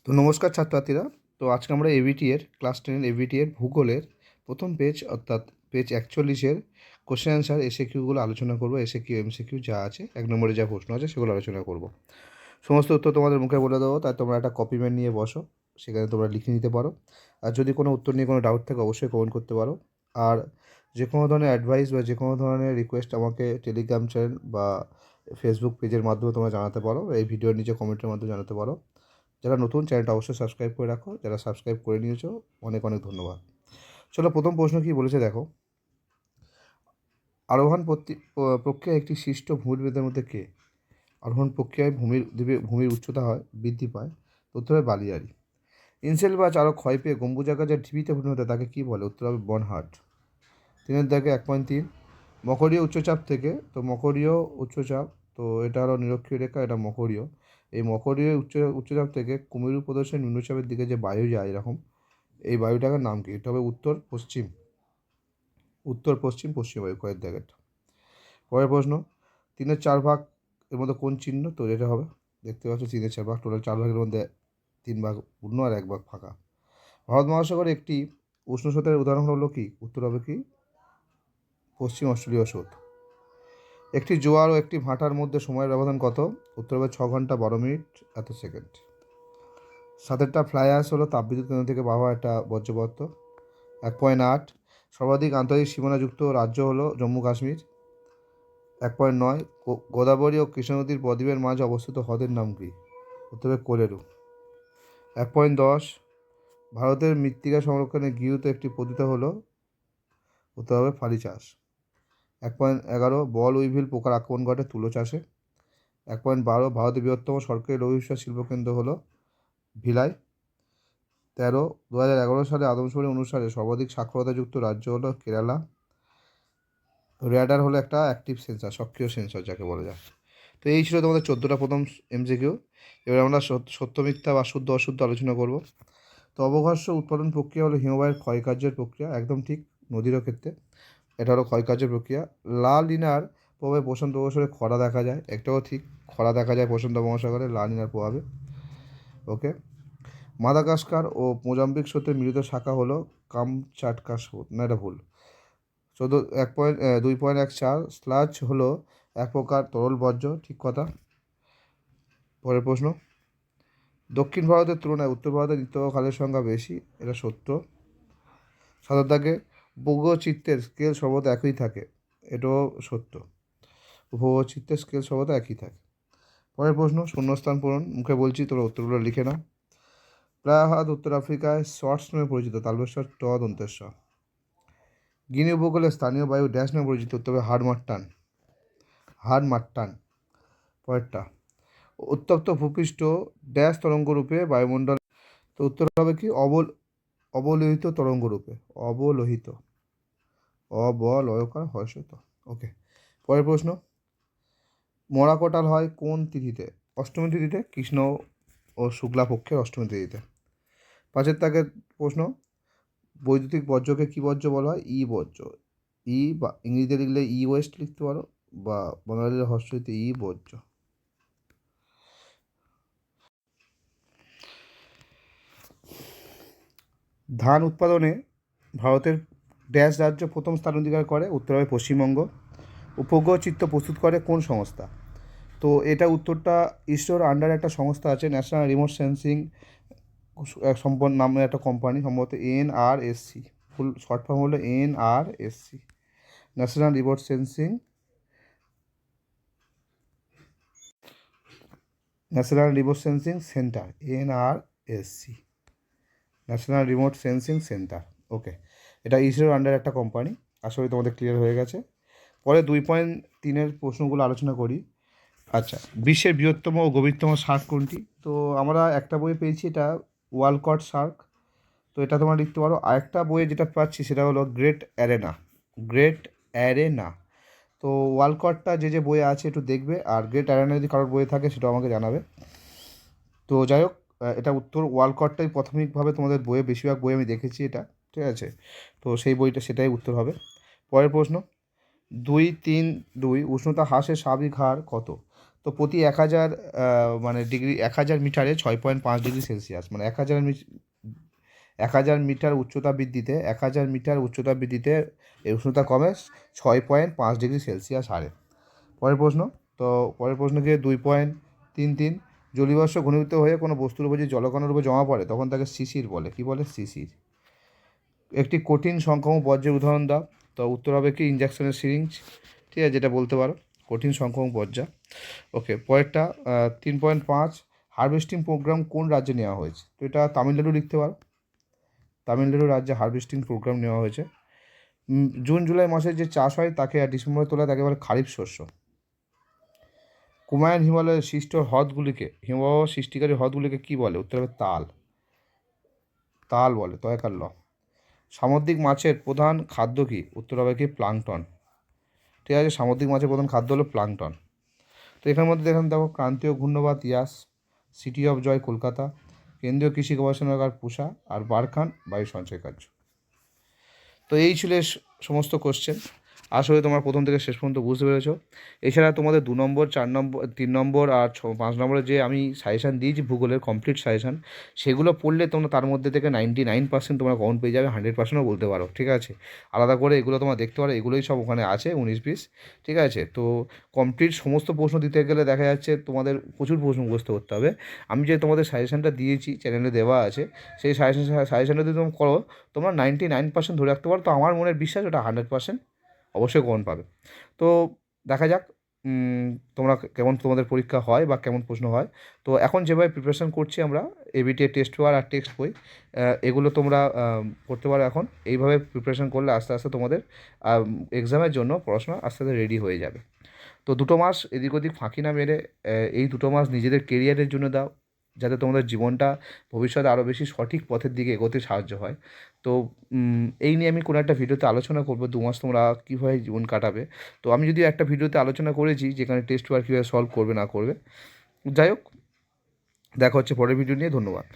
তো নমস্কার ছাত্রছাত্রীরা। তো আজকে আমরা এবিটি এর ক্লাস 10 এবিটি এর ভূগোলের প্রথম পেজ অর্থাৎ পেজ 41-এর কোশ্চেন অ্যান্সার এসএকিউগুলো আলোচনা করব। এসএকিউ এমসিকিউ যা আছে, এক নম্বরে যা প্রশ্ন আছে সেগুলো আলোচনা করব। সমস্ত উত্তর তোমাদের মুখে বলে দেবো, তাই তোমরা একটা কপি পেন নিয়ে বসো, সেখানে তোমরা লিখে নিতে পারো। আর যদি কোনো উত্তর নিয়ে কোনো ডাউট থাকে অবশ্যই কমেন্ট করতে পারো। আর যে কোনো ধরনের অ্যাডভাইস বা যে কোনো ধরনের রিকোয়েস্ট আমাকে টেলিগ্রাম চ্যানেল বা ফেসবুক পেজের মাধ্যমে তোমরা জানাতে পারো, এই ভিডিওর নিচে কমেন্টের মাধ্যমে জানাতে পারো। যারা নতুন, চ্যানেলটা অবশ্যই সাবস্ক্রাইব করে রাখো, যারা সাবস্ক্রাইব করে নিয়েছো অনেক অনেক ধন্যবাদ। চলো, প্রথম প্রশ্ন কী বলেছে দেখো। আরোহণ প্রক্রিয়ায় একটি সৃষ্ট ভূমির মধ্যে কে? আরোহণ প্রক্রিয়ায় ভূমির উচ্চতা হয় বৃদ্ধি পায়, উত্তর হবে বালিয়াড়ি। ইনসেল বা চারক ক্ষয় পেয়ে গম্বুজাকার যা ঢিবিতে পরিণত হয় তাকে কী বলে? উত্তর হবে বনহার্ট। 3-এর দাগে 1.3 মকরীয় উচ্চচাপ থেকে, তো মকরীয় উচ্চচাপ, তো এটা হলো নিরক্ষীয় রেখা, এটা মকরীয়। এই মকরীয় উচ্চচাপ থেকে কুমেরু প্রদেশের নিম্নচাপের দিকে যে বায়ু যায় এরকম, এই বায়ুটার নাম কি? এটা হবে উত্তর পশ্চিম পশ্চিম বায়ু, কয়েক দাগের। পরের প্রশ্ন, 3/4 এর মধ্যে কোন চিহ্ন? তো এটা হবে, দেখতে পাচ্ছ 3/4, টোটাল 4 ভাগের মধ্যে 3 ভাগ পূর্ণ আর 1 ভাগ ফাঁকা। ভারত মহাসাগরে একটি উষ্ণ স্রোতের উদাহরণ হলো কি? উত্তর হবে কি? পশ্চিম অস্ট্রেলীয় স্রোত। একটি জোয়ার ও একটি ভাটার মধ্যে সময়ের ব্যবধান কত? উত্তর হবে 6 ঘন্টা 12 মিনিট এত সেকেন্ড। 7-টা ফ্লাই অ্যাশ হলো তাপবিদ্যুৎ কেন্দ্র থেকে পাওয়া একটা বর্জ্যপদার্থ। 1.8 সর্বাধিক আন্তর্জাতিক সীমানাযুক্ত রাজ্য হলো জম্মু কাশ্মীর। 1.9 গোদাবরী ও কৃষ্ণা নদীর বদ্বীপের মাঝে অবস্থিত হ্রদের নাম কি? উত্তর হবে কোলেরু। 1.10 ভারতের মৃত্তিকা সংরক্ষণে গৃহীত একটি পদ্ধতি হলো, উত্তর হবে ফালি চাষ। 1.11 বল উইভিল পোকার আক্রমণ ঘটে তুলো চাষে। 1.12 ভারতের বৃহত্তম সরকারি লৌহ ইস্পাত শিল্পকেন্দ্র হলো ভিলাই। 13 2011 সালে আদমশুমারি অনুসারে সর্বাধিক সাক্ষরতাযুক্ত রাজ্য হলো কেরালা। র্যাডার হলো একটা অ্যাক্টিভ সেন্সর, সক্রিয় সেন্সর যাকে বলা যায়। তো এই ছিল তোমাদের 14টা প্রথম এমসিকিউ। এবার আমরা সত্য মিথ্যা বা শুদ্ধ অশুদ্ধ আলোচনা করব। তো অবঘর্ষ উৎপাদন প্রক্রিয়া হলো হিমবাহের ক্ষয়কার্যের প্রক্রিয়া, একদম ঠিক, নদীরও ক্ষেত্রে এটা হলো ক্ষয়কার্যের প্রক্রিয়া। লা লিনার প্রভাবে প্রশান্ত মহাসাগরে খরা দেখা যায়, একটাও ঠিক, খরা দেখা যায় প্রশান্ত মহাসাগরে লা লিনার প্রভাবে। ওকে। মাদাগাস্কার ও মোজাম্বিক স্রোতের মিলিত শাখা হলো কামচাটকা স্রোত, না এটা ভুল। 2.14 স্লাজ হলো এক প্রকার তরল বর্জ্য, ঠিক কথা। পরের প্রশ্ন, দক্ষিণ ভারতের তুলনায় উত্তর ভারতে নিত্যহ খালের সংখ্যা বেশি, এটা সত্য। 7 দাগে ভূগচিত্রের স্কেল সর্বদা একই থাকে, এটাও সত্য। ভূগচিত্রের স্কেল সর্বদা একই থাকে। পরের প্রশ্ন, শূন্যস্থান পূরণ, মুখে বলছি তোমরা উত্তরগুলো লিখে নাও। প্রায়হাদ উত্তর আফ্রিকায় শর্টস নামে পরিচিত, তালবেশ্বর ট দন্তেশ্বর। গিনি উপকূলে স্থানীয় বায়ু ড্যাশ নামে পরিচিত, উত্তর হবে হাড়মাট্টান। পরেরটা, উত্তপ্ত ভূপৃষ্ঠ ড্যাশ তরঙ্গরূপে বায়ুমণ্ডল, তো উত্তর হবে কি? অবলোহিত তরঙ্গরূপে, অবলয়কার হর্ষিত। ওকে। পরের প্রশ্ন, মরা কোটাল হয় কোন তিথিতে? অষ্টমী তিথিতে, কৃষ্ণ ও শুক্লা পক্ষের অষ্টমী তিথিতে। 5-এর দাগের প্রশ্ন, বৈদ্যুতিক বর্জ্যকে কী বর্জ্য বলা হয়? ই বর্জ্য। বা ইংরেজিতে লিখলে ই ওয়েস্ট লিখতে পারো, বা বাঙালির হর্ষিতে ই বর্জ্য। ধান উৎপাদনে ভারতের ড্যাশ রাজ্য প্রথম স্থান অধিকার করে? উত্তর হবে পশ্চিমবঙ্গ। উপগ্রহ চিত্র প্রস্তুত করে কোন সংস্থা? তো এটা উত্তরটা ইসরোর আন্ডারে একটা সংস্থা আছে, ন্যাশনাল রিমোট সেন্সিং সম্পন্ন নামে একটা কোম্পানি, সম্ভবত NRSC, ফুল শর্ট ফর্ম হলো NRSC, national remote sensing centre, NRSC, national remote sensing centre. Okay, এটা ইসরোর আন্ডারে একটা কোম্পানি। আশা করি তোমাদের ক্লিয়ার হয়ে গেছে। পরে 2.3-এর প্রশ্নগুলো আলোচনা করি। আচ্ছা, বিশ্বের বৃহত্তম ও গভীরতম শার্ক কোনটি? তো আমরা একটা বই পেয়েছি, এটা ওয়ালকট শার্ক, তো এটা তোমরা লিখতে পারো। আরেকটা বইয়ে যেটা পাচ্ছি সেটা হলো গ্রেট অ্যারেনা। তো ওয়ালকটটা যে বইয়ে আছে একটু দেখবে, আর গ্রেট অ্যারেনা যদি কারোর বইয়ে থাকে সেটাও আমাকে জানাবে। তো যাই হোক, এটা উত্তর ওয়ালকটটাই প্রাথমিকভাবে তোমাদের বইয়ে, বেশিরভাগ বই আমি দেখেছি এটা, ঠিক আছে। তো সেই বইটা, সেটাই উত্তর হবে। পরের প্রশ্ন, 2.3.2 উষ্ণতা হ্রাসের স্বাভাবিক হার কত? তো প্রতি 1000 মানে ডিগ্রি 1000 মিটারে 6.5 ডিগ্রি সেলসিয়াস, মানে 1000 মিটার উচ্চতা বৃদ্ধিতে 1000 মিটার উচ্চতা বৃদ্ধিতে এই উষ্ণতা কমে 6.5 ডিগ্রি সেলসিয়াস হারে। পরের প্রশ্ন, তো পরের প্রশ্ন কি 2.33, জলীয়বাষ্প ঘনীভূত হয়ে কোনো বস্তুর উপর যদি জলকণার উপর জমা পড়ে তখন তাকে শিশির বলে। কি বলে? শিশির। একটি কঠিন সংখ্যক বর্জ্যের উদাহরণ দাও। তো উত্তর হবে কি ইঞ্জেকশনের সিরিঞ্জ। ঠিক আছে, যেটা বলতে পারো কঠিন সংখ্যক বর্জ্য। ওকে, পরেরটা 3.5, হারভেস্টিং প্রোগ্রাম কোন রাজ্যে নেওয়া হয়েছে? তো এটা তামিলনাড়ু লিখতে পারো। তামিলনাড়ু রাজ্যে হারভেস্টিং প্রোগ্রাম নেওয়া হয়েছে। জুন জুলাই মাসে যে চাষ হয় তাকে ডিসেম্বরে তোলা তাকে বলে খারিফ শস্য। কুমায়ুন হিমালয়ের সৃষ্ট হ্রদগুলিকে, হিমবাহ সৃষ্টিকারী হ্রদগুলিকে কী বলে? উত্তর হবে তাল। তাল বলে, তয়কার ল। সামুদ্রিক মাছের প্রধান খাদ্য কী? উত্তর হবে কি প্লাঙ্কটন। ঠিক আছে, সামুদ্রিক মাছের প্রধান খাদ্য হলো প্লাঙ্কটন। তো এখানের মধ্যে দেখো ক্রান্তীয় ঘূর্ণবাদ ইয়াস, সিটি অফ জয় কলকাতা, কেন্দ্রীয় কৃষি গবেষণাগার পুষা, আর বারখান বায়ু সঞ্চয় কার্য। তো এই ছিল সমস্ত কোশ্চেন। আসলে তোমরা প্রথম থেকে শেষ পর্যন্ত বুঝতে পেরেছো। এছাড়া তোমাদের 2 নম্বর, 4 নম্বর, 3 নম্বর আর 5 নম্বরে যে আমি সাজেশান দিয়েছি ভূগোলের কমপ্লিট সাজেশান, সেগুলো পড়লে তোমরা তার মধ্যে থেকে 99% তোমরা কাউন্ট পেয়ে যাবে, 100%ও বলতে পারো। ঠিক আছে, আলাদা করে এগুলো তোমরা দেখতে পারো, এগুলোই সব ওখানে আছে 19-20। ঠিক আছে, তো কমপ্লিট সমস্ত প্রশ্ন দিতে গেলে দেখা যাচ্ছে তোমাদের প্রচুর প্রশ্ন মুখস্থ করতে হবে। আমি যে তোমাদের সাজেশানটা দিয়েছি, চ্যানেলে দেওয়া আছে, সেই সাজেশানটা যদি তোমরা করো, তোমরা 99% ধরে রাখতে পারো। তো আমার মনের বিশ্বাস ওটা 100% অবশ্যই গ্রহণ পাবে। তো দেখা যাক তোমরা কেমন, তোমাদের পরীক্ষা হয় বা কেমন প্রশ্ন হয়। তো এখন যেভাবে প্রিপারেশান করছি আমরা, এবিটিএ টেস্ট পেপার আর টেক্সট বই, এগুলো তোমরা করতে পারো। এখন এইভাবে প্রিপারেশান করলে আস্তে আস্তে তোমাদের এক্সামের জন্য পড়াশোনা আস্তে আস্তে রেডি হয়ে যাবে। তো 2 মাস এদিক ওদিক ফাঁকি না মেরে এই 2 মাস নিজেদের কেরিয়ারের জন্য দাও, যাতে তোমাদের জীবনটা ভবিষ্যতে আরও বেশি সঠিক পথের দিকে এগোতে সাহায্য হয়। তো এই নিয়ে আমি কোনো একটা ভিডিওতে আলোচনা করবো 2 মাস তোমরা কীভাবে জীবন কাটাবে। তো আমি যদিও একটা ভিডিওতে আলোচনা করেছি যেখানে টেস্ট পেপার কীভাবে সলভ করবে না করবে। যাই হোক, দেখা হচ্ছে পরের ভিডিও নিয়ে। ধন্যবাদ।